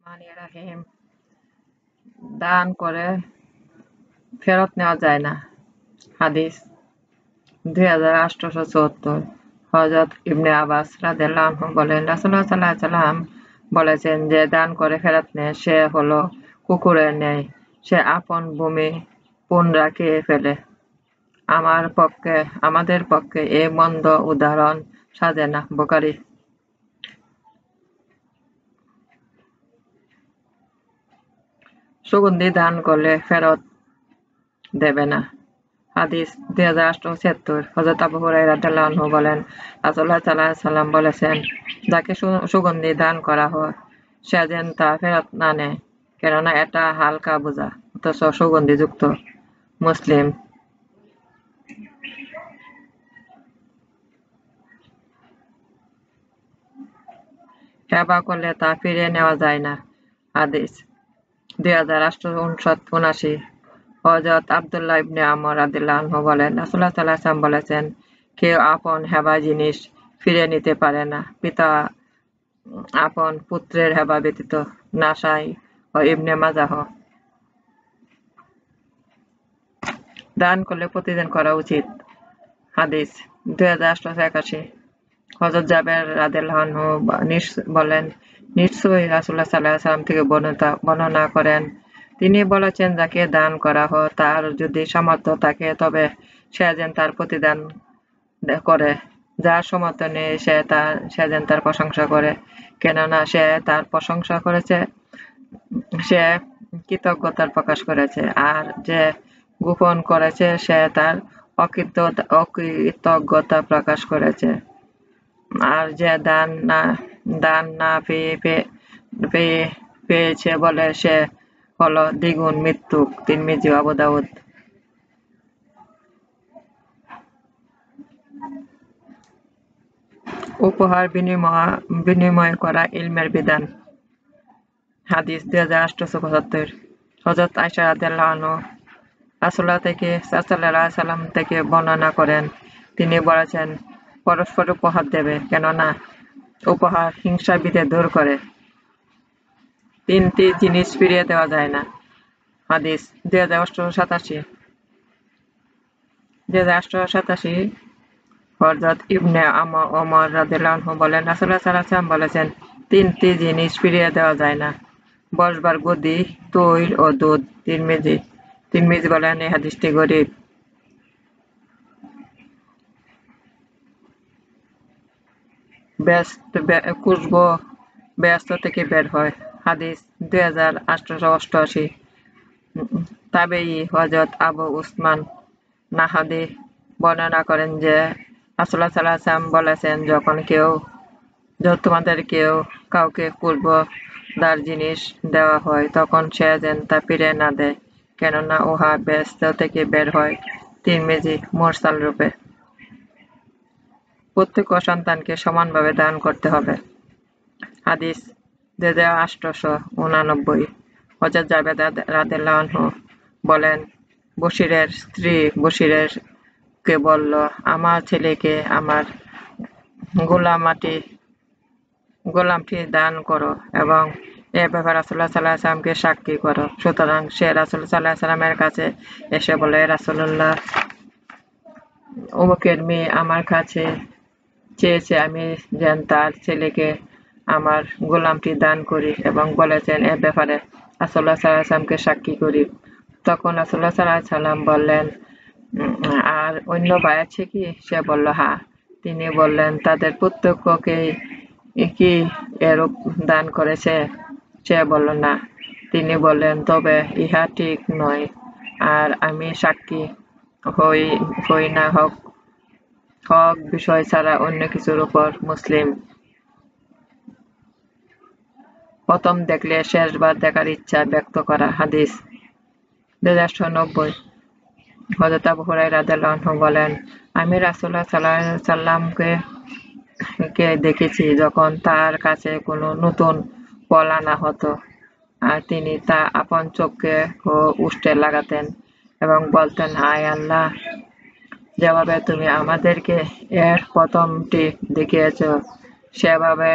মানিয়ে রাহিম দান করে ফেরত নেওয়া যায় না। হাদিস 2874 হযরত ইবনে আব্বাস রাদিয়াল্লাহু আনহু বলেন, রাসূলুল্লাহ সাল্লাল্লাহু আলাইহি ওয়াসাল্লাম বলেছেন, যে দান করে ফেরত নেয় সে হলো কুকুরের ন্যায়, সে আপন ভূমি পুনরা খেয়ে ফেলে। আমাদের পক্ষে এ মন্দ উদাহরণ সাজে না। বুখারী। সুগন্ধি দান করলে ফেরত দেবে না। হাদিস 2876 হযরত আবু হুরায়রা রাদিয়াল্লাহু আনহু বলেন, রাসূলুল্লাহ সাল্লাল্লাহু আলাইহি ওয়াসাল্লাম বলেছেন, যাকে সুগন্ধি দান করা হয় সে যেন তা ফেরত না নেয়, কেননা এটা হালকা বোঝা অথচ সুগন্ধিযুক্ত। মুসলিম। হেবা করলে তা ফিরিয়ে নেওয়া যায় না। হাদিস 2879 হযরত আব্দুল্লাহ ইবনে আমর রাদিয়াল্লাহু আনহু বলেন, রাসূলুল্লাহ সাল্লাল্লাহু আলাইহি ওয়াসাল্লাম বলেছেন, কেউ আপন হেবা জিনিস ফিরিয়ে নিতে পারে না, পিতা আপন পুত্রের হেবা ব্যতীত। নাসাই ও ইবনে মাজাহ। দান করলে প্রতিদিন করা উচিত। হাদিস 2881 হযরত জাবের রাদিয়াল্লাহু আনহু বলেন, নিশ্চয়ই রাসূলুল্লাহ সাল্লাল্লাহু আলাইহি ওয়াসাল্লাম থেকে বর্ণনা করেন, তিনি বলেছেন, যাকে দান করা হয় তার যদি সামর্থ্য থাকে তবে সে যেন তার প্রতিদান করে, যার সামর্থ্য নেই সে যেন তার প্রশংসা করে, কেননা সে তার প্রশংসা করেছে সে কৃতজ্ঞতা প্রকাশ করেছে, আর যে গোপন করেছে সে তার অকৃতজ্ঞতা প্রকাশ করেছে। আর যে দান না পেয়েছে বলে সে হলো দ্বিগুণ মৃত্যুক। তিরমিজি ও আবু দাউদ। উপহার বিনিময় করা ইলমের বিধান। হাদিস 2875 হযরত আয়েশা রাদিয়াল্লাহু আনহা রাসূলুল্লাহ সাল্লাল্লাহু আলাইহি ওয়াসাল্লাম থেকে বর্ণনা করেন, তিনি বলেছেন, পরস্পর উপহার দেবে, কেননা উপহার হিংসা বিদ্বেষ দূর করে। 3টি জিনিস ফিরিয়ে দেওয়া যায় না। হাদিস 2887 হযরত ইবনে ওমর রাদিয়াল্লাহু আনহু বলেন, রাসূলুল্লাহ সাল্লাল্লাহু আলাইহি ওয়াসাল্লাম বলেছেন, 3টি জিনিস ফিরিয়ে দেওয়া যায় না, বসবার গদি, তৈল ও দুধ। তিরমিজি বলেন, এই হাদিসটি গরীব। খুশবু ব্যস্ত থেকে বের হয়। হাদিস 2888 তাবেঈ হযরত আবু উসমান নাহাদি বর্ণনা করেন যে রাসূলুল্লাহ সাল্লাল্লাহু আলাইহি ওয়াসাল্লাম বলেছেন, যখন তোমাদের কাউকে খুশবুদার জিনিস দেওয়া হয় তখন সে যেন তা ফিরিয়ে না দেয়, কেননা উহা ব্যস্ত থেকে বের হয়। তিরমিজি মুরসাল রূপে। প্রত্যেক সন্তানকে সমানভাবে দান করতে হবে। হাদিস 2889 হযরত জাবের রাদিয়াল্লাহু আনহু বলেন, বশিরের স্ত্রী বশিরকে বলল, আমার ছেলেকে আমার গোলামটি দান করো এবং এ ব্যাপারে রাসূলুল্লাহ সাল্লাল্লাহু আলাইহি ওয়াসাল্লামকে সাক্ষী করো। সুতরাং সে রাসূলুল্লাহ সাল্লাল্লাহু আলাইহি ওয়াসাল্লামের কাছে এসে বলে, রাসূলুল্লাহ, অমুকের মেয়ে আমার কাছে চেয়েছে আমি যেন তার ছেলেকে আমার গোলামটি দান করি, এবং বলেছেন এ ব্যাপারে রাসূলুল্লাহ সাল্লাল্লাহু আলাইহি ওয়াসাল্লামকে সাক্ষী করি। তখন রাসূলুল্লাহ সাল্লাল্লাহু আলাইহি ওয়াসাল্লাম বললেন, আর অন্য ভাই আছে কি? সে বলল, হ্যাঁ। তিনি বললেন, তাদের প্রত্যেককেই কি এরূপ দান করেছে? সে বলল, না। তিনি বললেন, তবে ইহা ঠিক নয়, আর আমি সাক্ষী হই না হক বিষয় ছাড়া অন্য কিছুর উপর। মুসলিম। প্রথম দেখলে শেষবার দেখার ইচ্ছা ব্যক্ত করা। হাদিস 2890 হযরত আবু হুরায়রা রাদিয়াল্লাহু আনহু বলেন, আমি রাসূলুল্লাহ সাল্লাল্লাহু আলাইহি ওয়াসাল্লামকে দেখেছি যখন তার কাছে কোনো নতুন ফল আনা হতো, আর তিনি তা আপন চোখে ও ওষ্ঠে লাগাতেন এবং বলতেন, হায় আল্লাহ, যেভাবে তুমি আমাদেরকে এর প্রথমটি দেখিয়েছ সেভাবে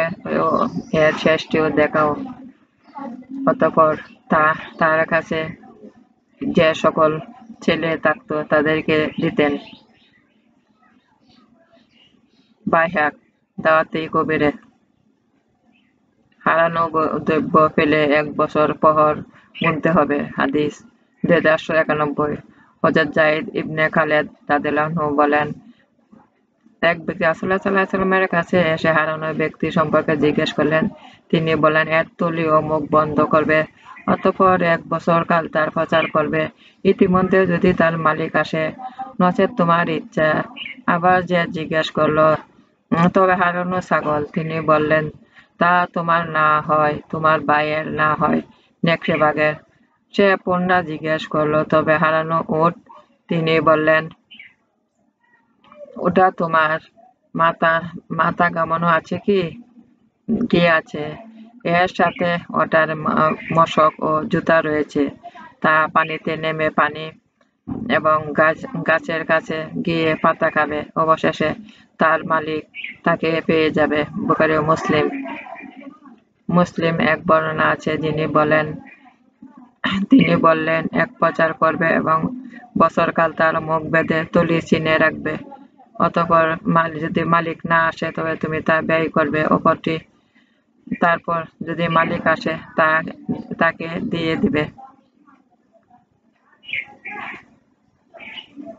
এর শেষটিও দেখাও। অতঃপর তার কাছে যে সকল ছেলে থাকত তাদেরকে দিতেন বাইহাক দাওয়াতে কবিরে। হারানো দ্রব্য পেলে ১ বছর পহর গুনতে হবে। হাদিস ২,৮৯১। হযরত যায়েদ ইবনে খালেদ রাদিয়াল্লাহু আনহু বলেন, এক ব্যক্তি রাসূলুল্লাহ সাল্লাল্লাহু আলাইহি ওয়াসাল্লামের কাছে এসে হারানো ব্যক্তি সম্পর্কে জিজ্ঞেস করলেন। তিনি বললেন, এর তলী ও মুখ বন্ধ করবে, অতঃপর ১ বছর কাল তার প্রচার করবে। ইতিমধ্যে যদি তার মালিক আসে, নচেৎ তোমার ইচ্ছা। আবার যে জিজ্ঞেস করল, তবে হারানো ছাগল? তিনি বললেন, তা তোমার না হয় তোমার ভাইয়ের, না হয় নেকড়ে বাঘের। সে পুনরায় জিজ্ঞেস করল, তবে হারানো উট? তিনি বললেন, ওটা তোমার। মাথা ঘামানো আছে কি আছে? এর সাথে ওটার মশক ও জুতা রয়েছে। তা পানিতে নেমে পানি এবং গাছের কাছে গিয়ে পাতা খাবে। অবশেষে তার মালিক তাকে পেয়ে যাবে। বুখারী ও মুসলিম এক বর্ণনা আছে তিনি বললেন, এক প্রচার করবে এবং বছরকাল তার মুখ বেঁধে তলি চিনে রাখবে। অতঃপর যদি মালিক না আসে তবে তুমি তা ব্যয় করবে অপরটি। তারপর যদি মালিক আসে তাকে দিয়ে দিবে।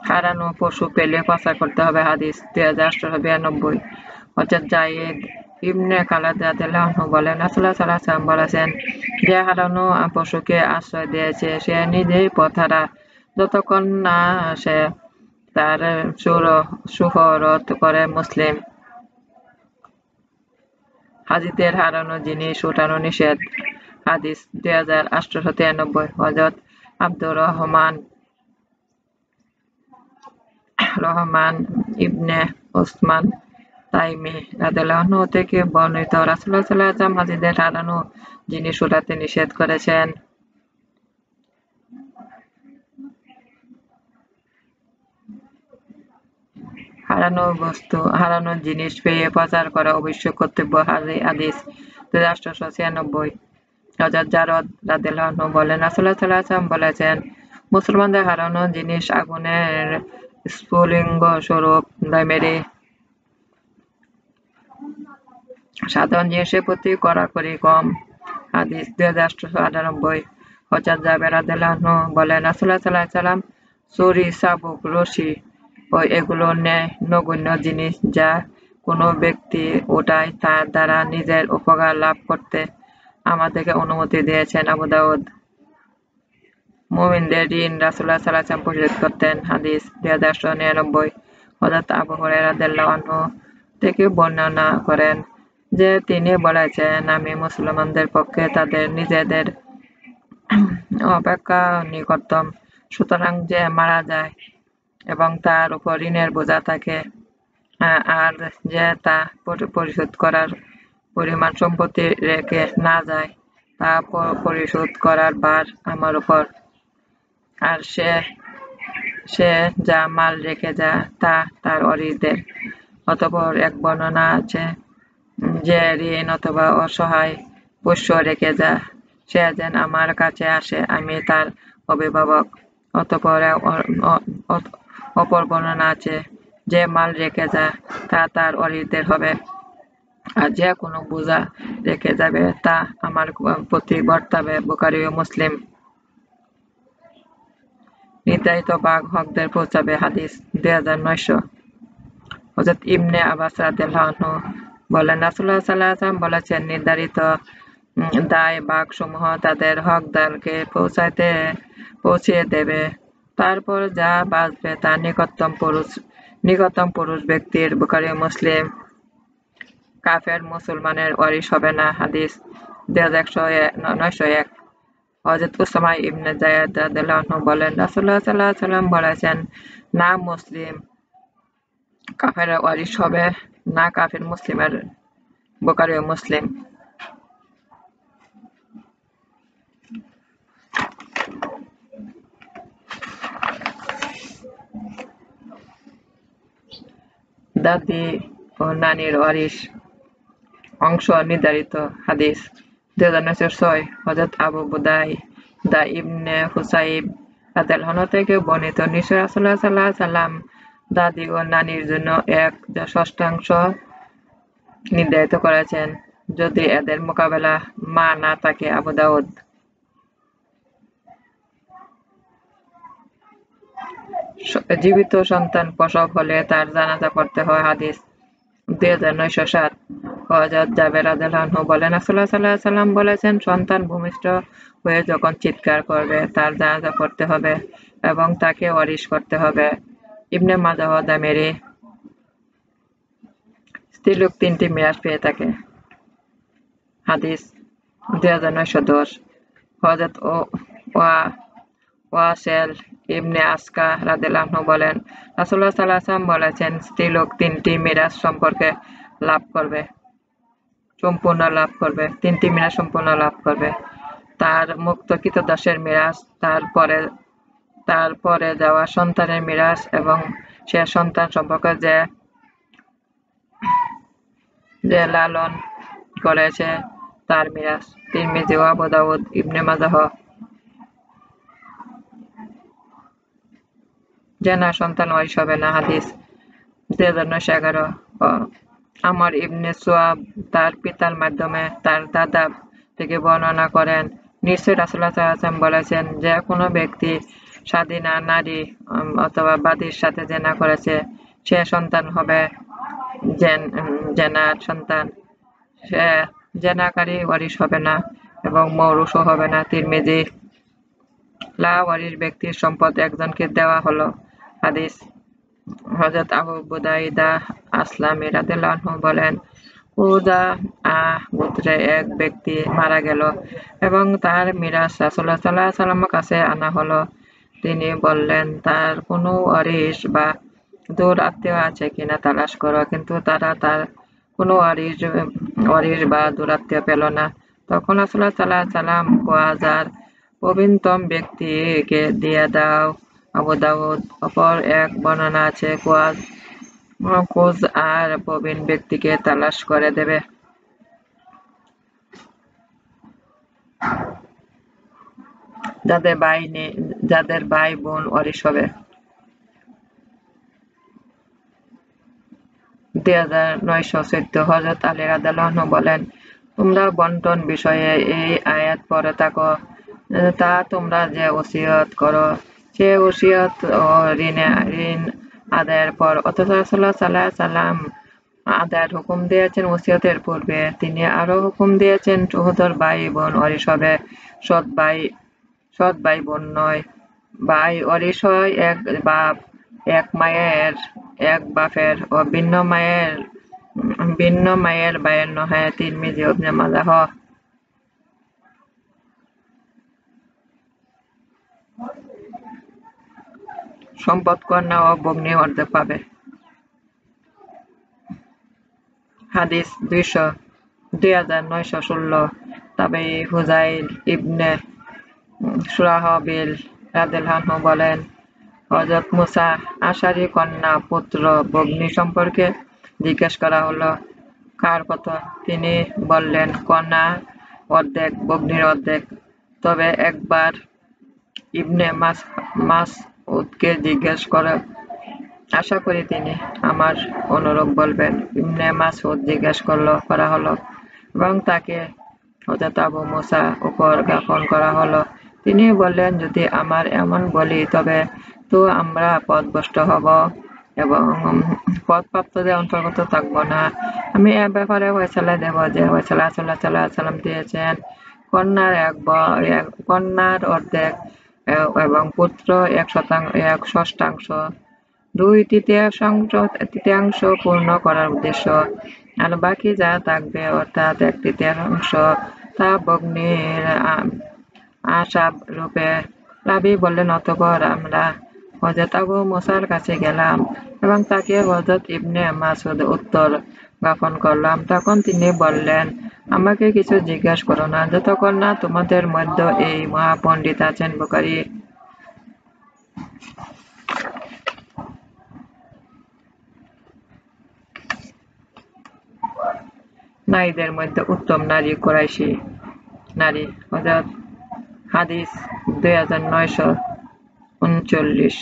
হারানো পশু পেলে প্রচার করতে হবে। হাদিস ২,৮৯২। হযরত যায়েদ ইবনে খালেদ রাদিয়াল্লাহু আনহু বলেন, রাসূলুল্লাহ সাল্লাল্লাহু আলাইহি ওয়াসাল্লাম বলেছেন, যে হারানো পশুকে আশ্রয় দিয়েছে সে নিজেই পথহারা যতক্ষণ না সে তার সুহরত করে। মুসলিম। হাজিদের হারানো জিনিস উঠানো নিষেধ। হাদিস ২,৮৯৩। হযরত আব্দুর রহমান ইবনে উসমান তাইমি রাদিয়াল্লাহু আনহু থেকে বর্ণিত, রাসূলুল্লাহ সাল্লাল্লাহু আলাইহি ওয়াসাল্লাম হাজিদের হারানো জিনিস উঠাতে নিষেধ করেছেন। হারানো জিনিস পেয়ে প্রচার করা অবশ্যই কর্তব্য। হাদিস ২,৮৯৬। হযরত জারদ রাদিয়াল্লাহু আনহু বলেন, রাসূলুল্লাহ সাল্লাল্লাহু আলাইহি ওয়াসাল্লাম বলেছেন, মুসলমানদের হারানো জিনিস আগুনের স্ফুলিঙ্গ স্বরূপ মেরে সাধারণ জিনিসের প্রতি কড়াকড়ি কম। হাদিস ২,৮৯৮। হযরত জাবের রাদিয়াল্লাহু আনহু বলেন, রাসূলুল্লাহ সাল্লাল্লাহু আলাইহি ওয়াসাল্লাম ছুরি, চাবুক, রশি ও এগুলোর ন্যায় নগণ্য জিনিস যা কোনো ব্যক্তি ওঠায় তার দ্বারা নিজের উপকার লাভ করতে আমাদেরকে অনুমতি দিয়েছেন। আবু দাউদ। মুমিনদের ঋণ রাসূলুল্লাহ সাল্লাল্লাহু আলাইহি ওয়াসাল্লাম পরিশোধ করতেন। হাদিস ২,৮৯৯। হযরত আবু হুরায়রা রাদিয়াল্লাহু আনহু থেকে বর্ণনা করেন যে তিনি বলেছেন, আমি মুসলমানদের পক্ষে তাদের নিজেদের অপেক্ষা নিকটতম। সুতরাং যে মারা যায় এবং তার উপর ঋণের বোঝা থাকে আর যে তা পরিশোধ করার পরিমাণ সম্পত্তি রেখে না যায়, তা পরিশোধ করার ভার আমার উপর। আর সে যা মাল রেখে যায় তা তার ওয়ারিসদের। অতঃপর এক বর্ণনা আছে, যে ঋণ অথবা অসহায় পোষ্য রেখে যায় সে যেন আমার কাছে আসে, আমি তার অভিভাবক। অতঃপর অপর বর্ণনা আছে, যে মাল রেখে যায় তা তার ওয়ারিসদের হবে, আর যে কোনো বোঝা রেখে যাবে তা আমার প্রতি বর্তাবে। বুখারী ও মুসলিম। নির্ধারিত ভাগ হকদের পৌঁছাবে। হাদিস ২,৯০০। হযরত ইবনে আব্বাস রাদিয়াল্লাহু আনহু বলেন, রাসূলুল্লাহ সাল্লাল্লাহু আলাইহি ওয়াসাল্লাম বলেছেন, নির্ধারিত দায় ভাগসমূহ তাদের হকদারকে পৌঁছিয়ে দেবে। তারপর যা বাঁচবে তা নিকটতম পুরুষ ব্যক্তির। বুখারী ও মুসলিম। কাফের মুসলমানের ওয়ারিশ হবে না। হাদিস ২,৯০১। হযরত উসামা ইবনে যায়েদ রাদিয়াল্লাহু আনহু বলেন, রাসূলুল্লাহ সাল্লাল্লাহু আলাইহি ওয়াসাল্লাম বলেছেন, না মুসলিম কাফেরের ওয়ারিশ হবে, না কাফির মুসলিমের। বুখারী ও মুসলিম। দাদি ও নানির ওয়ারিশ অংশ নির্ধারিত। হাদিস 2006 হযরত আবু বুদাইদা ইবনে হুসাইব রাদিয়াল্লাহু থেকে বর্ণিত, নিশ্চয় রাসূলুল্লাহ সাল্লাল্লাহু আলাইহি ওয়াসাল্লাম দাদি ও নানির জন্য এক ষষ্ঠাংশ নির্ধারিত করেছেন যদি এদের মোকাবেলা মা না থাকে। আবু দাউদ। জীবিত সন্তান প্রসব হলে তার জানাজা পড়তে হয়। হাদিস 2907 হযরত জাবের রাদিয়াল্লাহু আনহু বলেন, রাসূলুল্লাহ সাল্লাল্লাহু আলাইহি ওয়াসাল্লাম বলেছেন, সন্তান ভূমিষ্ঠ হয়ে যখন চিৎকার করবে তার জানাজা পড়তে হবে এবং তাকে ওয়ারিশ করতে হবে। ইবনে মাজাহ দামেরি। স্ত্রীলোক 3টি মিরাস পেয়ে থাকে। হাদিস 2910 হযরত ওয়াসিল ইবনে আসকা রাদিয়াল্লাহু আনহু বলেন, রাসূলুল্লাহ সাল্লাল্লাহু আলাইহি ওয়াসাল্লাম বলেছেন, স্ত্রীলোক 3টি মিরাস সম্পর্কে তিনটি মিরাস সম্পূর্ণ লাভ করবে। তার মুক্ত ক্রীতদাসের মিরাস, তার পরে যাওয়া সন্তানের মিরাস এবং সে সন্তান সম্পর্কে যে লালন করেছে তার মিরাস। তিরমিজি ও আবু দাউদ। ইবনে মাজাহ। জেনা সন্তান ওয়ারিশ হবে না। হাদিস 2911 আমর ইবনে সুয়াব তার পিতার মাধ্যমে তার দাদা থেকে বর্ণনা করেন, নিশ্চয় রাসূলুল্লাহ সাল্লাল্লাহু আলাইহি ওয়াসাল্লাম বলেছেন, যে কোনো ব্যক্তি স্বাধীনা নারী অথবা বাদীর সাথে জেনা করেছে সে সন্তান হবে জেনার সন্তান, সে জেনাকারী ওয়ারিশ হবে না এবং মৌরুসও হবে না। তিরমিজি। লা ওয়ারিশ ব্যক্তির সম্পদ একজনকে দেওয়া হলো। হাদিস হযরত আবু বুদাইদা আসলামী রাদিয়াল্লাহু আনহু বলেন, খুযাআ গোত্রে এক ব্যক্তি মারা গেল এবং তার মিরাস রাসূলুল্লাহ সাল্লাল্লাহু আলাইহি ওয়াসাল্লামের কাছে আনা হলো। তিনি বললেন, তার কোনো ওয়ারিশ বা দূর আত্মীয় আছে কিনা তালাশ করো, কিন্তু তারা তার কোনো ওয়ারিশ বা দূর আত্মীয় পেল না। তখন রাসূলুল্লাহ সাল্লাল্লাহু আলাইহি ওয়াসাল্লাম, খুযাআর প্রবীণতম ব্যক্তিকে দিয়ে দাও। আবু দাউদ। অপর এক বর্ণনা আছে, খুযাআর প্রবীণ ব্যক্তিকে তালাশ করে দেবে। যাদের ভাই বোন ওয়ারিশ হবে। 2914 হযরত আলী রাদিয়াল্লাহু আনহু বলেন, তোমরা বন্টন বিষয়ে এই আয়াত পড়ে থাকো, তা তোমরা যে ওসিয়ত করো সে ওসিয়ত ও ঋণ আদায়ের পর, অথচ রাসূলুল্লাহ সাল্লাল্লাহু আলাইহি ওয়াসাল্লাম আদায়ের হুকুম দিয়েছেন ওসিয়তের পূর্বে। তিনি আরো হুকুম দিয়েছেন, সহোদর ভাই বোন ওয়ারিশ হবে, সৎ ভাই বোন নয়। ভাই ওয়ারিশ হয় এক মায়ের এক বাপের ও ভিন্ন মায়ের ভাইয়ের নহে। তিরমিজি ও ইবনে মাজাহ। সম্পদ কন্যা ও ভগ্নী অর্ধেক পাবে। হাদিস 2916 তাবেঈ হুযাইল ইবনে শুরাহবিল রাদিয়াল্লাহু আনহু বলেন, হযরত মুসা আশারী কন্যা পুত্র ভগ্নী সম্পর্কে জিজ্ঞেস করা হলো, কার কথা? তিনি বললেন, কন্যা অর্ধেক, ভগ্নীর অর্ধেক। তবে একবার ইবনে মাসউদকে জিজ্ঞেস করো, আশা করি তিনি আমার অনুরূপ বলবেন। ইবনে মাসউদ জিজ্ঞেস করা হলো এবং তাকে হযরত আবু মুসা উপর জ্ঞাপন করা হলো। তিনি বললেন, যদি আমরা এমন বলি তবে তো আমরা পথভ্রষ্ট হব এবং পথপ্রাপ্তদের অন্তর্গত থাকব না। আমি এ ব্যাপারে ফয়সালা দেব যে ফয়সালা রাসূলুল্লাহ সাল্লাল্লাহু আলাইহি ওয়াসাল্লাম দিয়েছেন, কন্যার অর্ধেক এবং পুত্র এক ষষ্ঠাংশ, 2/3 পূর্ণ করার উদ্দেশ্য, আর বাকি যা থাকবে অর্থাৎ 1/3 তা ভগ্নীর আসাব রূপে। রাবী বললেন, অতঃপর আমরা হযরত আবু মুসার কাছে গেলাম এবং তাকে হযরত ইবনে মাসউদ উত্তর জ্ঞাপন করলাম। তখন তিনি বললেন, আমাকে কিছু জিজ্ঞেস করো না যতক্ষণ না তোমাদের মধ্যে এই মহাপণ্ডিত আছেন। বুখারী। নারীদের মধ্যে উত্তম নারী কুরাইশী। নারী। হযরত হাদিস 2939।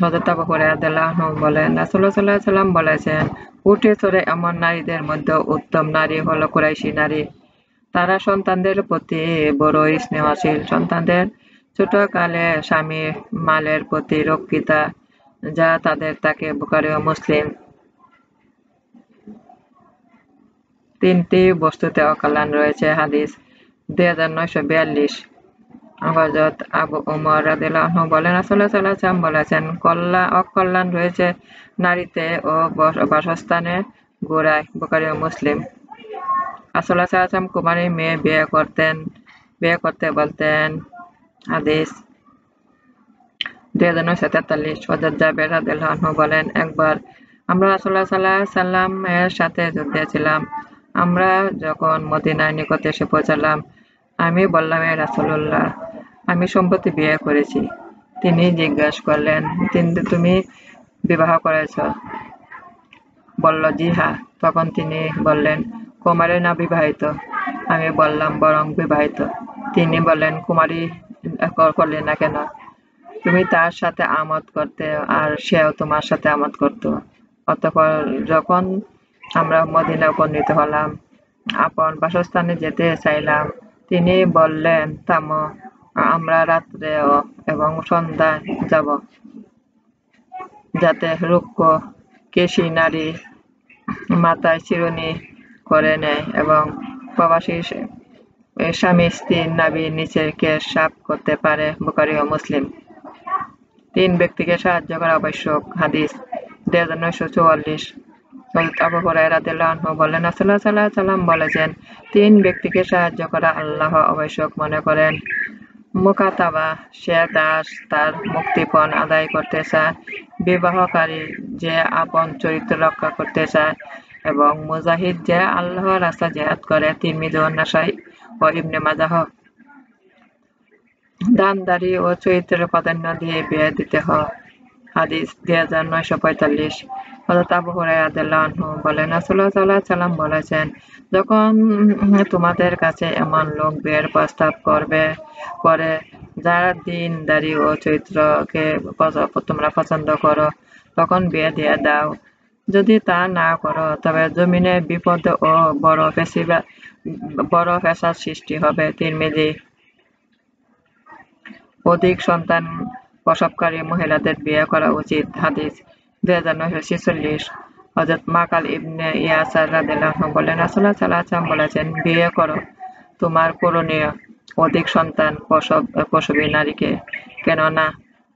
হযরত আবু হুরায়রা রাদিয়াল্লাহু আনহু বলেন, রাসূলুল্লাহ সাল্লাল্লাহু আলাইহি ওয়াসাল্লাম বলেছেন, উটে চড়ে এমন নারীদের মধ্যে উত্তম নারী হলো কুরাইশী নারী। তারা সন্তানদের প্রতি বড়ই স্নেহশীল, সন্তানদের ছোটকালে স্বামীর মালের প্রতি রক্ষিতা, যা তাদের থাকে। বুখারী ও মুসলিম। তিনটি বস্তুতে অকল্যাণ রয়েছে। হাদিস 2942। হযরত আবু উমর রাদিয়াল্লাহু আনহু বলেন, রাসূলুল্লাহ সাল্লাল্লাহু আলাইহি ওয়াসাল্লাম বলেছেন, অকল্যাণ রয়েছে নারীতে ও বাসস্থানে গোড়ায়। বুখারী ও মুসলিম। রাসূলুল্লাহ সাল্লাল্লাহু আলাইহি ওয়াসাল্লাম কুমারী মেয়ে বিয়ে করতে বলতেন। হাদিস 2943। হযরত জাবের রাদিয়াল্লাহু আনহু বলেন, একবার আমরা রাসূলুল্লাহ সাল্লাল্লাহু আলাইহি ওয়াসাল্লাম এর সাথে যুদ্ধে ছিলাম। আমরা যখন মদিনার নিকট এসে পৌঁছালাম, আমি বললাম, হে রাসূলুল্লাহ, আমি সম্প্রতি বিয়ে করেছি। তিনি জিজ্ঞাসা করলেন, তুমি বিবাহ করেছ? বলল, জি হ্যাঁ। তখন তিনি বললেন, কুমারী না বিবাহিত? আমি বললাম, বরং বিবাহিত। তিনি বললেন, কুমারী করলে না কেন? তুমি তার সাথে আমোদ করতে আর সেও তোমার সাথে আমোদ করত। অতঃপর যখন আমরা মদিনায় উপনীত হলাম, আপন বাসস্থানে যেতে চাইলাম, তিনি বললেন, থামো, আমরা রাত্রে এবং সন্ধ্যায় যাব, যাতে রুক্ষ কেশী নারী মাথায় চিরুনি করে নেয় এবং প্রবাসী স্বামী স্ত্রীর নাভির নিচের কেশ সাফ করতে পারে। বুখারী ও মুসলিম। 3 ব্যক্তিকে সাহায্য করা আবশ্যক। হাদিস 2944। হযরত আবু হুরায়রা রাদিয়াল্লাহু আনহু বলেন, রাসূলুল্লাহ সাল্লাল্লাহু আলাইহি ওয়াসাল্লাম বলেছেন, 3 ব্যক্তিকে সাহায্য করা আল্লাহ আবশ্যক মনে করেন। মুকাতাবা, সে দাস তার মুক্তিপণ আদায় করতে চায়। বিবাহকারী, যে আপন চরিত্র রক্ষা করতে চায়। এবং মুজাহিদ, যে আল্লাহর রাস্তায় জিহাদ করে। তিরমিজি ও নাসাই ও ইবনে মাজাহ। দানদারি ও চরিত্রের প্রাধান্য দিয়ে বিয়ে দিতে হয়। হাদিস 2945। হযরত আবু হুরায়রা রাদিয়াল্লাহু আনহু বলেন, রাসূলুল্লাহ সাল্লাল্লাহু আলাইহি ওয়াসাল্লাম বলেছেন, যখন তোমাদের কাছে এমন লোক বিয়ের প্রস্তাব করে যারা দ্বীনদারি ও চরিত্রকে তোমরা পছন্দ করো, তখন বিয়ে দিয়ে দাও। যদি তা না করো, তবে জমিনে বিপদ ও বড় ফ্যাসাদ সৃষ্টি হবে। তিরমিজি। অধিক সন্তান প্রসবকারী মহিলাদের বিয়ে করা উচিত। হাদিস 2946। হযরত মাকাল ইবনে ইয়াসার রাদিয়াল্লাহু আনহু বলেন, রাসূলুল্লাহ সাল্লাল্লাহু আলাইহি ওয়াসাল্লাম বলেছেন, বিয়ে করো তোমার করণীয় অধিক সন্তান প্রসবী নারীকে, কেননা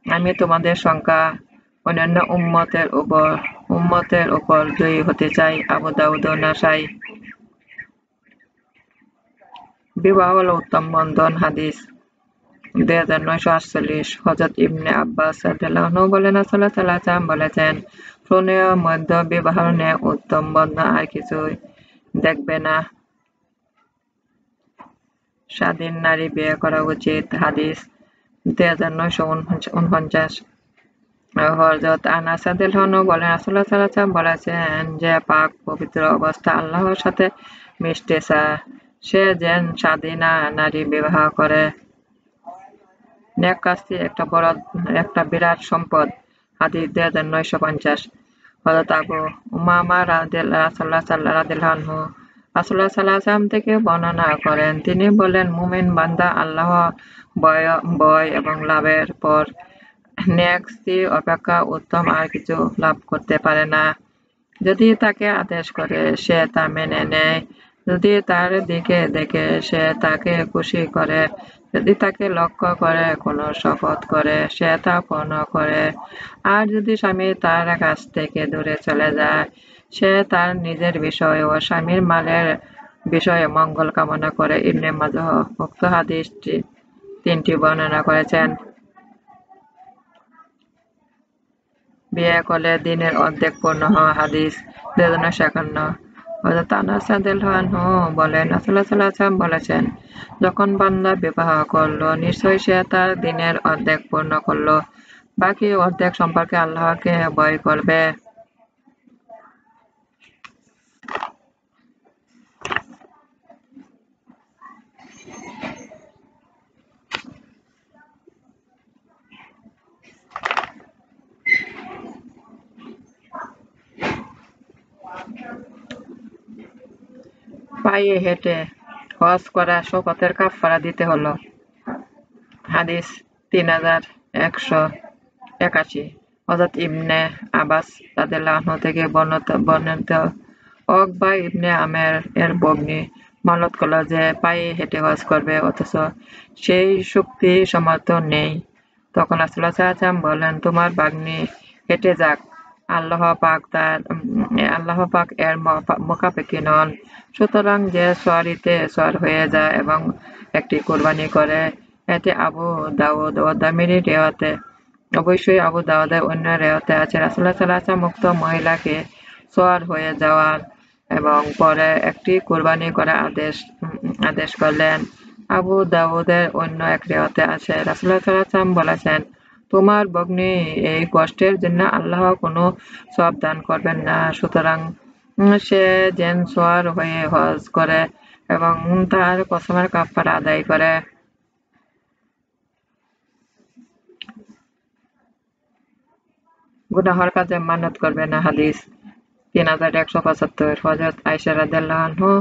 আমি তোমাদের সংখ্যা অন্যান্য উম্মতের উপর জয়ী হতে চাই। আবু দাউদ ও নাসাই। বিবাহ হলো উত্তম বন্ধন। হাদিস 2948। হযরত ইবনে আব্বাস রাদিয়াল্লাহু আনহু বলেন, রাসূলুল্লাহ সাল্লাল্লাহু আলাইহি ওয়াসাল্লাম বলেছেন, প্রণয়ের মধ্যে বিবাহের ন্যায় উত্তম বন্ধন আর কিছুই দেখবে না। স্বাধীন নারী বিয়ে করা উচিত। হাদিস 2949। হযরত আনাস রাদিয়াল্লাহু আনহু বলেন, রাসূলুল্লাহ সাল্লাল্লাহু আলাইহি ওয়াসাল্লাম বলেছেন, যে পাক পবিত্র অবস্থা আল্লাহর সাথে মিশতে চায়, সে যেন স্বাধীনা নারী বিবাহ করে। নেক কাজটি একটা বিরাট সম্পদ। হাদিস 2950। হযরত আবু উমামা রাদিয়াল্লাহু আনহু রাসূলুল্লাহ সাল্লাল্লাহু আলাইহি ওয়াসাল্লাম থেকে বর্ণনা করেন, তিনি বলেন, মুমিন বান্দা আল্লাহ ভয় এবং লাভের পর নেক স্ত্রী অপেক্ষা উত্তম আর কিছু লাভ করতে পারে না। যদি তাকে আদেশ করে, সে তা মেনে নেয়। যদি তার দিকে দেখে, সে তাকে খুশি করে। যদি তাকে লক্ষ্য করে কোনো শপথ করে, সে তা পূর্ণ করে। আর যদি স্বামী তার কাছ থেকে দূরে চলে যায়, সে তার নিজের বিষয় ও স্বামীর মালের বিষয়ে মঙ্গল কামনা করে। ইবনে মাজাহ উক্ত হাদিসটি 3টি বর্ণনা করেছেন। বিয়ে করলে দিনের অর্ধেক পূর্ণ হওয়া। হাদিস 2951। হযরত আনাস রাদিয়াল্লাহু আনহু বলেন, রাসূলুল্লাহ সাল্লাল্লাহু আলাইহি ওয়াসাল্লাম বলেছেন, যখন বান্দা বিবাহ করলো, নিশ্চয়ই সে তার দিনের অর্ধেক পূর্ণ করলো। বাকি অর্ধেক সম্পর্কে আল্লাহকে ভয় করবে। পায়ে হেঁটে হজ করা শপথের কাফারা দিতে হলো। হাদিস 3181। হযরত ইবনে আব্বাস রাদিয়াল্লাহু আনহু থেকে বর্ণিত উকবা ইবনে আমের এর ভগ্নী মানত করল যে পায়ে হেঁটে হজ করবে, অথচ সেই শক্তি সামর্থ্য নেই। তখন রাসূলুল্লাহ সাল্লাল্লাহু আলাইহি ওয়াসাল্লাম বললেন, তোমার ভাগ্নী হেঁটে যাক, আল্লাহ পাক এর মুখাপেক্ষী নন। সুতরাং যে সওয়ারিতে সওয়ার হয়ে যায় এবং একটি কুরবানি করে, এতে আবু দাউদ ও দামিরির রিওয়ায়েতে, অবশ্যই আবু দাউদের অন্য রিওয়ায়েতে আছে, রাসূলুল্লাহ সাল্লাল্লাহু আলাইহি ওয়াসাল্লাম উক্ত মহিলাকে সওয়ার হয়ে যাওয়ার এবং পরে একটি কুরবানি করার আদেশ করলেন। আবু দাউদের অন্য এক রিওয়ায়েতে আছে, রাসূলুল্লাহ সাল্লাল্লাহু আলাইহি ওয়াসাল্লাম বলেছেন, তোমার ভগ্নী এই কষ্টের জন্য আল্লাহ কোনো সওয়াব দান করবেন না। সুতরাং সে যেন সওয়ার হয়ে হজ করে এবং তার কসমের কাফারা আদায় করে। গুনাহর কাজে মান্নত করবে না। হাদিস 3175। হযরত আয়েশা রাদিয়াল্লাহু আনহা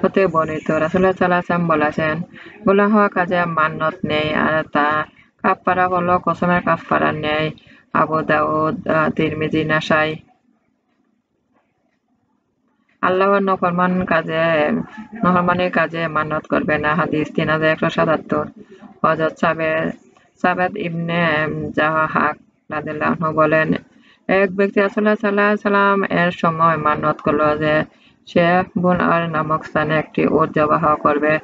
হতে বর্ণিত, রাসূলুল্লাহ সাল্লাল্লাহু আলাইহি ওয়াসাল্লাম বলেছেন, গুনাহর কাজে মান্নত নেই আর তা কাফারা হলো কসমের কাফারা নেই। আবু দাউদ, তিরমিজি, নাসাই। আল্লাহর নাফরমানির কাজে মান্নত করবে না। হাদিস 3177। হযরত সাবেদ ইবনে জাহাক রাদিয়াল্লাহু আনহু বলেন, এক ব্যক্তি রাসূলুল্লাহ সাল্লাল্লাহু আলাইহি ওয়াসাল্লাম এর সময় মান্নত করল যে সে বুনআর নামক স্থানে একটি উট জবাহ করবে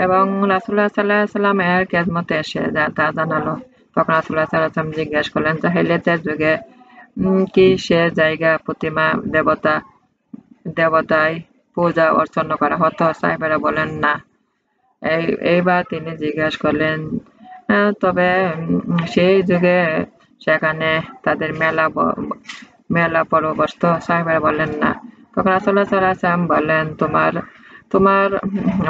এবং রাসূলুল্লাহ সাল্লাল্লাহু আলাইহি ওয়াসাল্লাম এর খেদমতে এসে তা জানালো। তখন রাসূলুল্লাহ সাল্লাল্লাহু আলাইহি ওয়াসাল্লাম জিজ্ঞেস করলেন, জাহেলিয়াতের যুগে কি সে জায়গা প্রতিমা দেবতায় পূজা অর্চনা করা হতো? সাহাবারা বললেন, না। এইবার তিনি জিজ্ঞেস করলেন, তবে সেই যুগে সেখানে তাদের মেলা পরব বসত? সাহাবারা বললেন, না। তখন রাসূলুল্লাহ সাল্লাল্লাহু আলাইহি ওয়াসাল্লাম বললেন, তোমার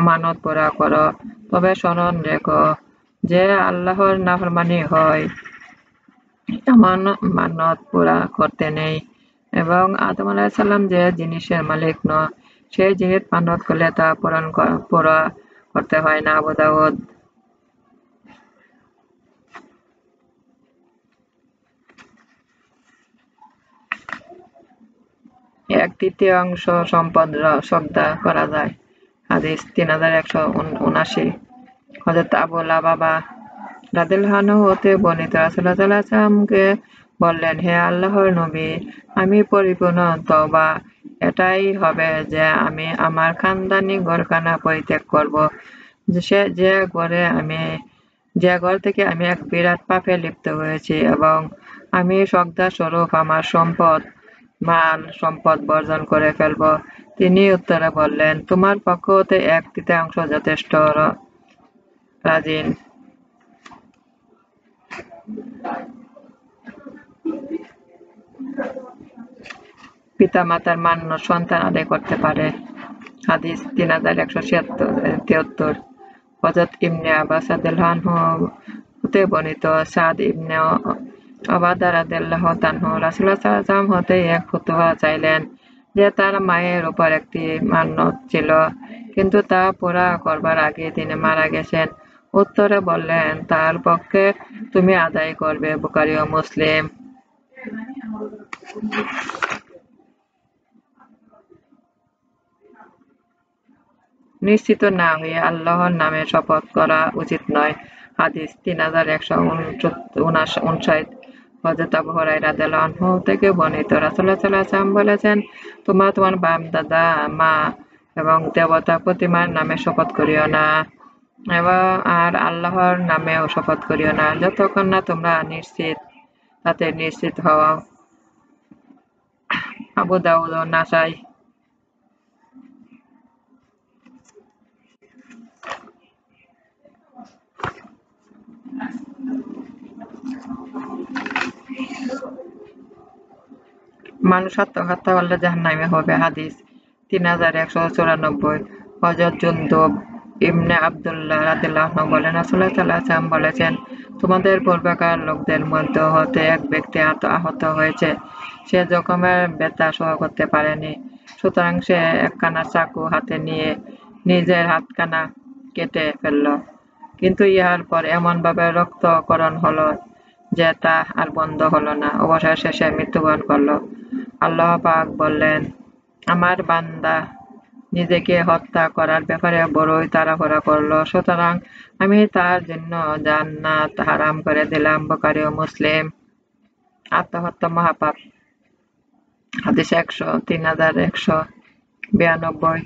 মানত পুরা করো, তবে স্মরণ রেখো যে আল্লাহর নাফরমানি হয় এমন মানত পুরা করতে নেই এবং আদম আলাইহিস সালাম যে জিনিসের মালিক নয় সেই জিনিস মানত করলে তা পুরা করতে হয় না। আবু দাউদ। এক তৃতীয়াংশ সম্পদ সদকা করা যায়। হাদিস 3179। হযরত আবু লাবাবা রাদিয়াল্লাহু আনহু হতে বর্ণিত, রাসূলুল্লাহ সাল্লাল্লাহু আলাইহি ওয়াসাল্লামকে বললেন, হে আল্লাহর নবী, আমি পরিপূর্ণ তওবা এটাই হবে যে আমি আমার খানদানি ঘরখানা পরিত্যাগ করব, যে ঘর থেকে আমি এক বিরাট পাপে লিপ্ত হয়েছি এবং আমি সদকা স্বরূপ আমার মাল সম্পদ বর্জন করে ফেলব। তিনি উত্তরে বললেন, তোমার পক্ষ হতে এক তৃতীয়াংশ যথেষ্ট। রাজিন। পিতামাতার মান্য সন্তান আদায় করতে পারে। হাদিস 3173। হযরত ইবনে আব্বাস রাদিয়াল্লাহু আনহু হতে বর্ণিত, সাদ ইবনে উবাদা রাদিয়াল্লাহু আনহু রাসূলুল্লাহ সাল্লাল্লাহু আলাইহি ওয়াসাল্লাম হতে এক ফতোয়া চাইলেন যে তার মায়ের উপর একটি মান্নত ছিল, কিন্তু তা পুরা করবার আগে তিনি মারা গেছেন। উত্তরে বললেন, তার পক্ষে তুমি আদায় করবে। বুখারী ও মুসলিম। নিশ্চিত না হয়ে আল্লাহর নামে শপথ করা উচিত নয়। হাদিস 3159। হযরত আবু হুরায়রা রাদিয়াল্লাহু আনহু থেকে বর্ণিত, রাসূলুল্লাহ সাল্লাল্লাহু আলাইহি ওয়াসাল্লাম বলেছেন, তোমার বাপ দাদা, মা এবং দেবতা প্রতিমার নামে শপথ করিও না আর আল্লাহর নামেও শপথ করিও না যতক্ষণ না তোমরা নিশ্চিত হও। আবু দাউদ ও নাসাই। মানুষ আত্মহত্যা করলে জাহান্নামী হবে। হাদিস 3194। হযরত জুনদুব ইবনে আব্দুল্লাহ রাদিয়াল্লাহু আনহু বলেন, রাসূলুল্লাহ সাল্লাল্লাহু আলাইহি ওয়াসাল্লাম বলেছেন, তোমাদের পূর্বেকার লোকদের মধ্য হতে এক ব্যক্তি আহত হয়েছে, সে জখমের ব্যথা সহ্য করতে পারেনি সুতরাং সে একখানা চাকু হাতে নিয়ে নিজের হাতখানা কেটে ফেলল, কিন্তু ইহার পর এমনভাবে রক্তক্ষরণ হলো যে তা আর বন্ধ হলো না। অবশেষে সে মৃত্যুবরণ করল। আল্লাহ পাক বললেন, আমার বান্দা নিজেকে হত্যা করার ব্যাপারে বড়ই তাড়াহুড়া করল, সুতরাং আমি তার জন্য জান্নাত হারাম করে দিলাম। বুখারী ও মুসলিম। আত্মহত্যা মহাপাপ। হাদিস 3192।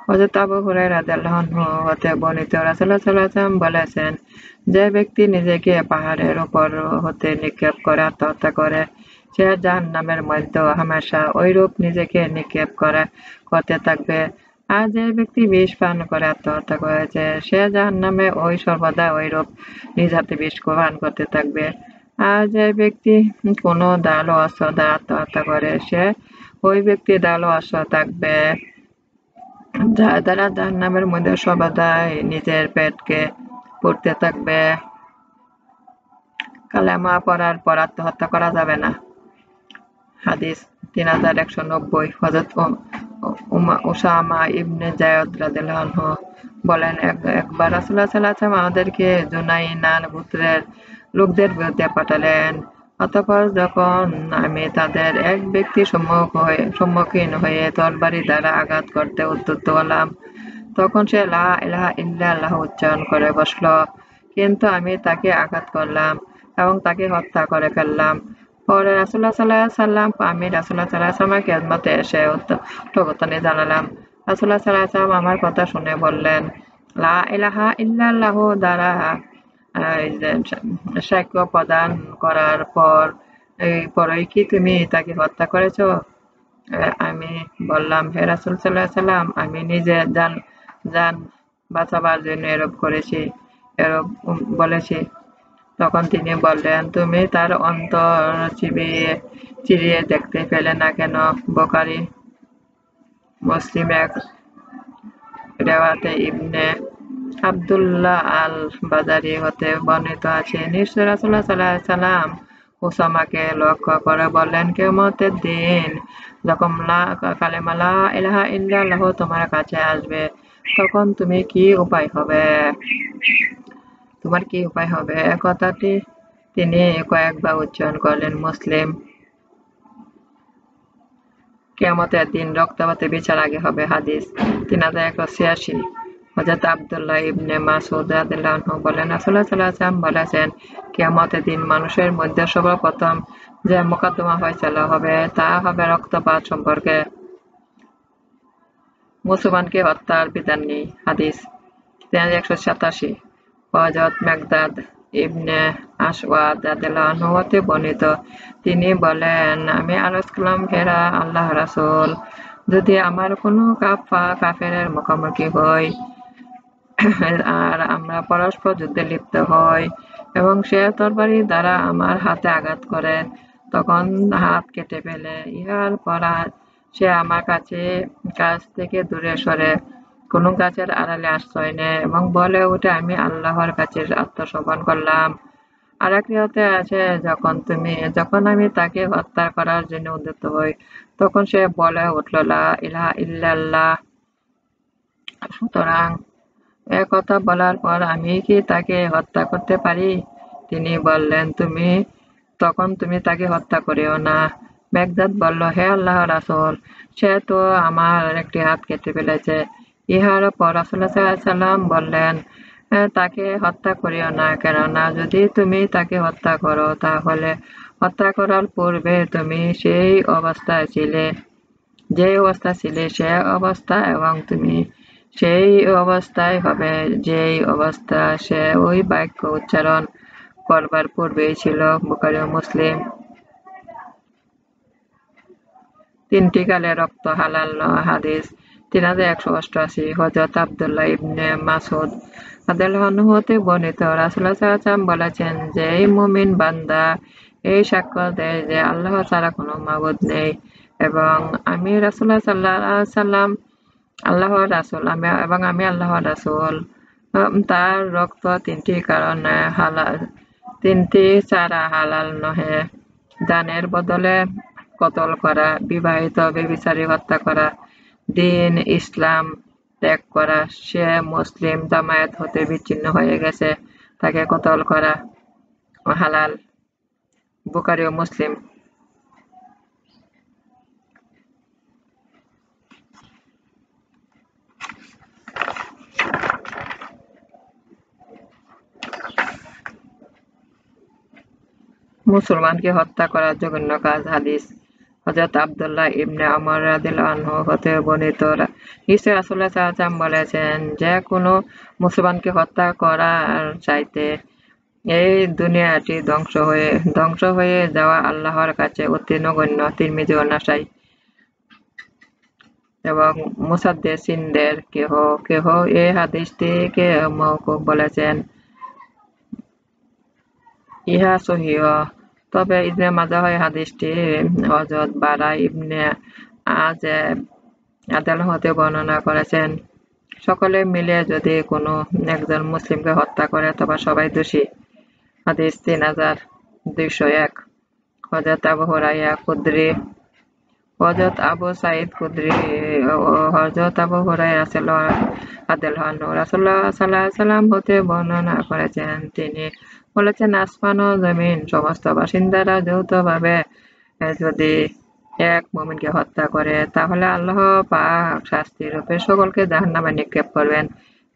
হযরত আবু হুরায়রা রাদিয়াল্লাহু আনহু হতে বর্ণিত, রাসূলুল্লাহ সাল্লাল্লাহু আলাইহি ওয়াসাল্লাম বলেছেন, যে ব্যক্তি নিজেকে পাহাড়ের উপর হতে নিক্ষেপ করে আত্মহত্যা করে, সে জাহান্নামের মধ্যে হামেশা ঐরূপ নিজেকে নিক্ষেপ করতে থাকবে। আর যে ব্যক্তি বিষ পান করে আত্মহত্যা করেছে, সে জাহান্নামে সর্বদা ঐরূপ নিজ হাতে বিষ পান করতে থাকবে। আর যে ব্যক্তি কোনো ধারালো অস্ত্র দ্বারা আত্মহত্যা করে, সে ওই ব্যক্তি ধারালো অস্ত্র থাকবে, যার দ্বারা জাহান্নামের মধ্যে সর্বদাই নিজের পেটকে পুড়তে থাকবে। কালেমা পড়ার পর আত্মহত্যা করা যাবে না। হাদিস 3190। হযরত উসামা ইবনে যায়েদ রাদিয়াল্লাহু আনহু বলেন, একবার রাসূলুল্লাহ সাল্লাল্লাহু আলাইহি ওয়াসাল্লাম আমাদেরকে জুনাইনার গোত্রের লোকদের বিরুদ্ধে পাঠালেন। অতঃপর যখন আমি তাদের এক ব্যক্তির সম্মুখীন হয়ে তরবারি দ্বারা আঘাত করতে উদ্যত হলাম, তখন সে লা ইলাহা ইল্লাল্লাহ উচ্চারণ করে বসল, কিন্তু আমি তাকে আঘাত করলাম এবং তাকে হত্যা করে ফেললাম। পরে রাসূলুল্লাহ সাল্লাল্লাহু আলাইহি ওয়াসাল্লাম আমি রাসূলুল্লাহ সাল্লাল্লাহু আলাইহি ওয়াসাল্লামের খেদমতে এসে ঘটনা জানালাম। রাসূলুল্লাহ সাল্লাল্লাহু আলাইহি ওয়াসাল্লাম আমার কথা শুনে বললেন, লা ইলাহা ইল্লাল্লাহ দ্বারা সাক্ষ্য প্রদান করার পরই কি তুমি তাকে হত্যা করেছ? আমি বললাম, হে রাসূল সাল্লাল্লাহু আলাইহি ওয়াসাল্লাম, আমি নিজে জান বাঁচাবার জন্য এরূপ বলেছি। তখন তিনি বললেন, তুমি তার অন্তর চিরিয়ে দেখতে পেলে না কেন? বুখারী মুসলিম। এক রেওয়ায়েতে ইবনে আব্দুল্লাহ আল বাজারি হতে বর্ণিত আছে, নিশ্চয় রাসূলুল্লাহ সাল্লাল্লাহু আলাইহি ওয়াসাল্লাম উসামাকে লক্ষ্য করে বললেন, কিয়ামতের দিন যখন কালেমা লা ইলাহা ইল্লাল্লাহ তোমার কাছে আসবে, তখন তোমার কি উপায় হবে? কথাটি তিনি কয়েকবার উচ্চারণ করলেন। মুসলিম। কিয়ামতের দিন রক্তপাতের বিচার আগে হবে। হাদিস 3186। হযরত আব্দুল্লাহ ইবনে মাসউদ রাদিয়াল্লাহু আনহু বলেন, রাসূলুল্লাহ সাল্লাল্লাহু আলাইহি ওয়াসাল্লাম বলেছেন, কিয়ামতের দিন মানুষের মধ্যে সর্বপ্রথম যে মোকদ্দমা ফয়সালা হবে তা হবে রক্তপাত সম্পর্কে। মুসলমানকে হত্যার বিধান নেই। হাদিস 3187। হযরত মিকদাদ ইবনে আসওয়াদ রাদিয়াল্লাহু আনহু হতে বর্ণিত, তিনি বলেন, আমি আরজ করলাম, হে আল্লাহর রাসূল, যদি আমার কোনো কাফেরের মুখোমুখি হই আর আমরা পরস্পর যুদ্ধে লিপ্ত হই এবং সে তরবারি দ্বারা আমার হাতে আঘাত করে, তখন হাত কেটে ফেলে, ইহার পর সে আমার কাছ থেকে দূরে সরে কোনো গাছের আড়ালে আশ্রয় নেয় এবং বলে ওঠে, আমি আল্লাহর কাছে আত্মসমর্পণ করলাম। আরেক রিওয়ায়াতে আছে, যখন আমি তাকে হত্যা করার জন্য উদ্যত হই, তখন সে বলে উঠল, লা ইলাহা ইল্লাল্লাহ। সুতরাং কথা বলার পর আমি কি তাকে হত্যা করতে পারি? তিনি বললেন, তখন তুমি তাকে হত্যা করিও না। মিকদাদ বলল, হে আল্লাহর রাসূল, সে তো আমার একটি হাত কেটে ফেলেছে। ইহার পর রাসূলুল্লাহ সাল্লাল্লাহু আলাইহি ওয়াসাল্লাম বললেন, তাকে হত্যা করিও না, কেননা যদি তুমি তাকে হত্যা করো, তাহলে হত্যা করার পূর্বে তুমি সেই অবস্থায় ছিলে সে অবস্থা, এবং তুমি সেই অবস্থায় হবে যেই অবস্থা সে ওই বাক্য উচ্চারণ করবার পূর্বেই ছিল। বুখারী ও মুসলিম। 3টি কালে রক্ত হালাল নয়। হাদিস 3188। হযরত আব্দুল্লাহ ইবনে মাসউদ রাদিয়াল্লাহু আনহু হতে বর্ণিত, রাসূলুল্লাহ সাল্লাল্লাহু আলাইহি ওয়াসাল্লাম বলেছেন, যেই মুমিন বান্দা এই সাক্ষ্য দেয় যে আল্লাহ ছাড়া কোনো মাবুদ নেই এবং আমি আল্লাহর রাসূল, তার রক্ত 3টি কারণে হালাল, 3টি ছাড়া হালাল নহে: দানের বদলে কতল করা, বিবাহিত ব্যভিচারী হত্যা করা দিন ইসলাম ত্যাগ করা, সে মুসলিম জামায়াত হতে বিচ্ছিন্ন হয়ে গেছে, তাকে কতল করা হালাল। বুখারী ও মুসলিম। মুসলমানকে হত্যা করা জঘন্য কাজ। হাদিস হযরত আব্দুল্লাহ ইবনে ওমর রাদিয়াল্লাহু আনহু হতে বর্ণিত, নিশ্চয়ই রাসূলুল্লাহ সাল্লাল্লাহু আলাইহি ওয়াসাল্লাম বলেছেন, যে কোনো মুসলমানকে হত্যা করার চাইতে এই দুনিয়াটি ধ্বংস হয়ে যাওয়া আল্লাহর কাছে অতি নগণ্য। তিরমিজি ও নাসাই। এবং মুহাদ্দিসিনদের কেহ কেহ এই হাদিসটিকে মওকুফ বলেছেন। ইহা সহিহ। তবে ইবনে মাজাহ এই হাদিসটি হযরত বারা ইবনে আযেব রাদিয়াল্লাহু হতে বর্ণনা করেছেন। সকলে মিলে যদি কোনো একজন মুসলিমকে হত্যা করে তবে সবাই দোষী। হাদিস ৩,২০১। হযরত আবু হুরায়রা খুদরি হযরত আবু সাঈদ খুদরি ও হযরত আবু হুরায়রা রাদিয়াল্লাহু আনহু রাসূলুল্লাহ সাল্লাল্লাহু আলাইহি ওয়াসাল্লাম হতে বর্ণনা করেছেন, তিনি বলেছেন, আসমান ও জমিন সমস্ত বাসিন্দারা যৌথভাবে যদি এক মুমিনকে হত্যা করে তাহলে আল্লাহ পাক শাস্তি রূপে সকলকে জাহান্নামে নিক্ষেপ করবেন।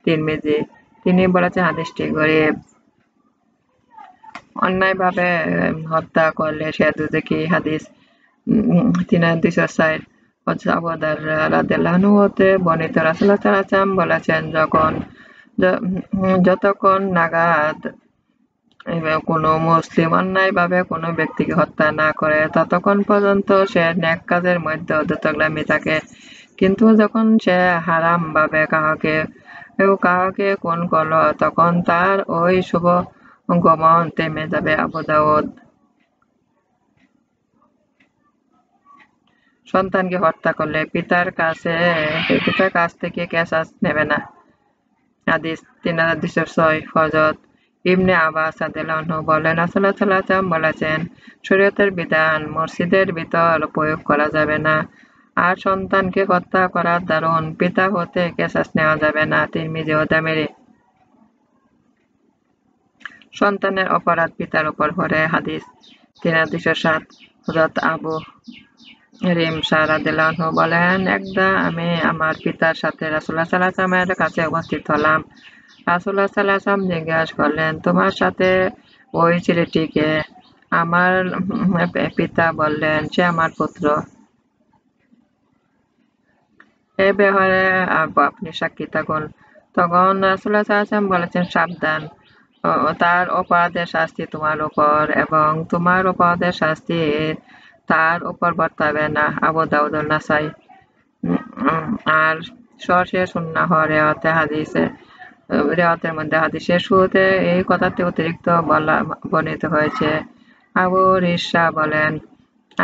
তিরমিজি। তিনি বলেছেন, হাদিসটি গরীব। অন্যায়ভাবে হত্যা করলে সে দোজখী। হাদিস ৩,২০৬। হযরত আবু দারদা রাদিয়াল্লাহু আনহু হতে বর্ণিত, রাসূলুল্লাহ সাল্লাল্লাহু আলাইহি ওয়াসাল্লাম বলেছেন, যতক্ষণ নাগাদ কোনো মুসলিম অন্যায়ভাবে কোনো ব্যক্তিকে হত্যা না করে ততক্ষণ পর্যন্ত সে নেক কাজের মধ্যে দ্রুতগামী থাকে, কিন্তু যখন সে হারামভাবে কাউকে খুন করল তখন তার ওই শুভ গমন থেমে যাবে। আবু দাউদ। সন্তানকে হত্যা করলে পিতার কাছ থেকে কেসাস নেবে না। হাদিস ৩,২০৬। হযরত ইবনে আব্বাস রাদিয়াল্লাহু আনহু বলেন, রাসূলুল্লাহ সাল্লাল্লাহু আলাইহি ওয়াসাল্লাম বলেছেন, শরীয়তের বিধান মসজিদের ভিতর প্রয়োগ করা যাবে না, আর সন্তানকে হত্যা করার দরুন পিতা হতে কেসাস নেওয়া যাবে না। তিরমিজি ও দামেরি। সন্তানের অপরাধ পিতার উপর পড়ে। হাদিস ৩,২০৭। হযরত আবু রিমশা রাদিয়াল্লাহু আনহু বলেন, একদা আমি আমার পিতার সাথে রাসূলুল্লাহ সাল্লাল্লাহু আলাইহি ওয়াসাল্লামের কাছে উপস্থিত হলাম। রাসূলুল্লাহ সাল্লাল্লাহু আলাইহি ওয়াসাল্লাম জিজ্ঞাসা করলেন, তোমার সাথে ওই ছেলেটি কে? আমার পিতা বললেন, সে আমার পুত্র। এ ব্যাপারে আপনি সাক্ষী থাকুন। তখন রাসূলুল্লাহ সাল্লাল্লাহু আলাইহি ওয়াসাল্লাম বলেছেন, সাবধান, তার অপরাধের শাস্তি তোমার উপর এবং তোমার অপরাধের শাস্তি তার উপর বর্তাবে না। আবু দাউদ ও নাসাই। আর সর্বশেষ সুন্নাহ রেওয়াতের মধ্যে হাদিসের শুরুতে এই কথাটি অতিরিক্ত বর্ণিত হয়েছে। আবু রিসা বলেন,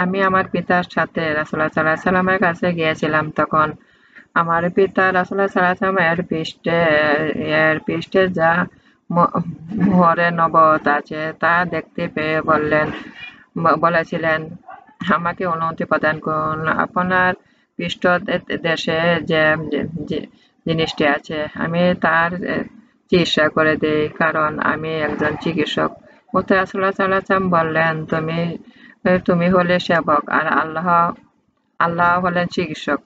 আমি আমার পিতার সাথে রাসূলুল্লাহ সাল্লাল্লাহু আলাইহি ওয়াসাল্লামের কাছে গিয়েছিলাম। তখন আমার পিতা রাসূলুল্লাহ সাল্লাল্লাহু আলাইহি ওয়াসাল্লাম এর পৃষ্ঠে যা মোহরে নবুওয়াত আছে তা দেখতে পেয়ে বলেছিলেন, আমাকে অনুমতি প্রদান করুন, আপনার পৃষ্ঠদেশে যে জিনিসটি আছে আমি তার চিকিৎসা করে দেই, কারণ আমি একজন চিকিৎসক। মুহাম্মদ রাসূলুল্লাহ সাল্লাল্লাহু আলাইহি ওয়াসাল্লাম বললেন, তুমি হলে সেবক আর আল্লাহ হলেন চিকিৎসক।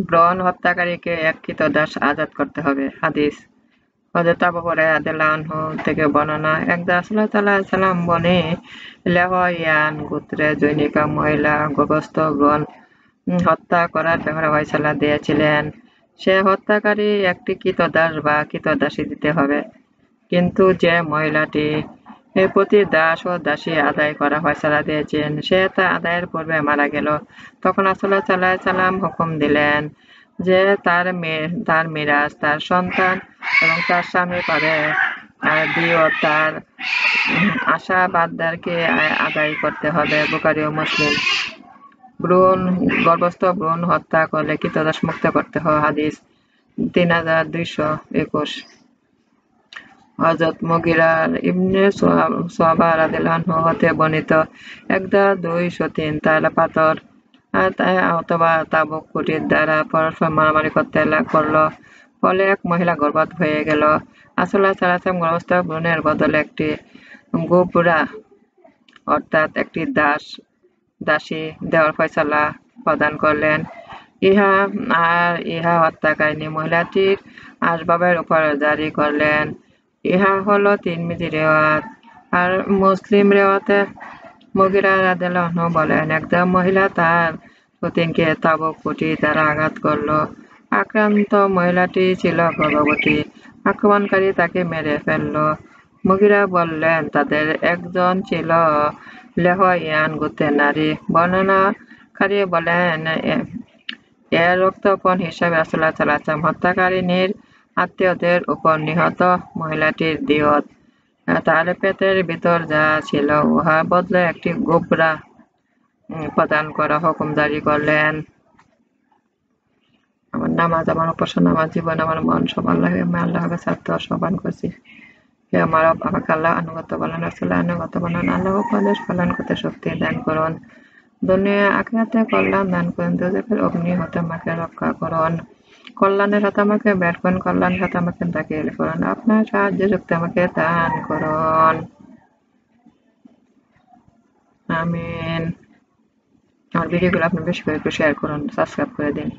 ভ্রূণ হত্যাকারীকে এক ক্রীতদাস আজাদ করতে হবে। হাদিস হযরত আবু হুরায়রা রাদিয়াল্লাহু আনহু থেকে বর্ণনা, একদা রাসূলুল্লাহ সাল্লাল্লাহু আলাইহি ওয়াসাল্লাম বনী লেহয়ান গোত্রের জনৈকা মহিলা গর্ভস্থ ভ্রূণ হত্যা করার ব্যাপারে ফয়সালা দিয়েছিলেন। সে হত্যাকারী একটি ক্রীতদাস বা ক্রীতদাসী দিতে হবে, কিন্তু যে মহিলাটি প্রতি দাস ও দাসী আদায় করা ফয়সালা দিয়েছেন সে তা আদায়ের পূর্বে মারা গেল। তখন রাসূলুল্লাহ সাল্লাল্লাহু আলাইহি ওয়াসাল্লাম হুকুম দিলেন যে তার মিরাস তার সন্তান এবং তার স্বামী পাবে। দিও তার আশাবাদদেরকে আদায় করতে হবে। বুখারী ও মুসলিম। গর্ভস্থ ভ্রূণ হত্যা করলে কৃতদাস মুক্ত করতে হয়। হাদিস 3221। হযরত মুগীরা ইবনে শুআবা রাদিয়াল্লাহু আনহু হতে বর্ণিত, একদা 203 তালা পাথর অথবা তাবুক কুটির দ্বারা পরস্পর মারামারি করতে করলো, ফলে এক মহিলা গর্ভবতী হয়ে গেল। রাসূলুল্লাহ সাল্লাল্লাহু আলাইহি ওয়াসাল্লাম গর্ভস্থ ভ্রূণের বদলে একটি গোবরা অর্থাৎ একটি দাসী দেওয়ার ফয়সালা প্রদান করলেন। ইহা হত্যাকারিণী মহিলাটির আসবাবের উপর জারি করলেন। ইহা হলো তিরমিজি রিওয়ায়াত। আর মুসলিম রিওয়ায়াতে মুগীরা রাদিয়াল্লাহু আনহু বলেন, একদা মহিলা তার সতীনকে তাবুক কুটির দ্বারা আঘাত করল। আক্রান্ত মহিলাটি ছিল গর্ভবতী। আক্রমণকারী তাকে মেরে ফেলল। মুগীরা বললেন, তাদের একজন ছিল লেহয়ান গোত্রের নারী। বর্ণনাকারী বলেন, এর রক্তপণ হিসাবে রাসূলুল্লাহ সাল্লাল্লাহু আলাইহি ওয়াসাল্লাম হত্যাকারিণীর আত্মীয়দের উপর নিহত মহিলাটির দিয়ত, তার পেটের ভিতর যা ছিল উহার বদলে একটি গোবরা প্রদান করার হুকুম জারি করলেন। আমার নামাজ, আমার উপাসনা, আমার জীবন, আমার মন সব আল্লাহর কাছে আত্মসমর্পণ করছি। হে আমার রব, আমাকে আল্লাহ আনুগত্য পালন, রাসূলের আনুগত্য পালন, আল্লাহর উপদেশ পালন করতে শক্তি দান করুন। দুনিয়া আখিরাতে কল্যাণ দান করুন। দোজখের অগ্নি হতে আমাকে রক্ষা করুন। কল্যাণের হাতে আমাকে বের করুন, কল্যাণের হাতে আমাকে দাখিল করুন। আপনার সাহায্য শক্তি আমাকে দান করুন। আমিন। আমার ভিডিওগুলো আপনি বেশি করে একটু শেয়ার করুন, সাবস্ক্রাইব করে দিন।